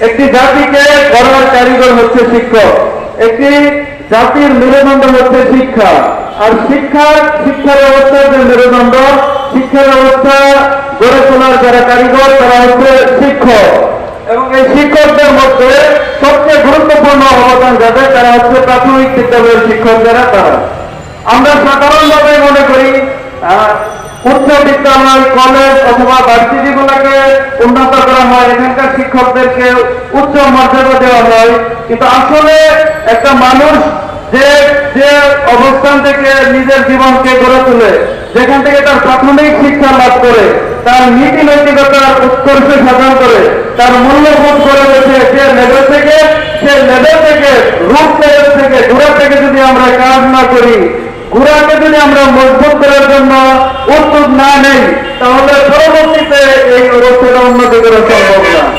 একটি জাতিকে গড়ার কারিগর হচ্ছে শিক্ষক, একটি জাতির মেরুদণ্ড হচ্ছে শিক্ষা। আর শিক্ষা ব্যবস্থার যে মেরুদণ্ড, শিক্ষা ব্যবস্থা গড়ে তোলার যারা কারিগর তারা হচ্ছে শিক্ষক। এবং এই শিক্ষকদের মধ্যে সবচেয়ে গুরুত্বপূর্ণ অবদান যাদের তারা হচ্ছে প্রাথমিক বিদ্যালয়ের শিক্ষক যারা তারা। আমরা সাধারণভাবে মনে করি উচ্চ বিদ্যালয়, কলেজ অথবা ভার্সিটি গুলাকে উন্নত করা হয়, এখানকার শিক্ষকদেরকে উচ্চ মর্যাদা দেওয়া হয়। কিন্তু আসলে একটা মানুষ যে যে অবস্থান থেকে নিজের জীবনকে গড়ে তোলে, যেখান থেকে তার প্রাথমিক শিক্ষা লাভ করে, তার নীতি নৈতিকতার উৎকর্ষ সাধন করে, তার মূল্যবোধ করে রয়েছে, সে লেভেল থেকে রূপ লেভেল থেকে গোড়া থেকে যদি আমরা কাজ না করি, গোড়াকে যদি আমরা মজবুত করার জন্য উদ্যোগ না নেই, তাহলে পরবর্তীতে এই অবস্থাটা উন্নতি করা সম্ভব না।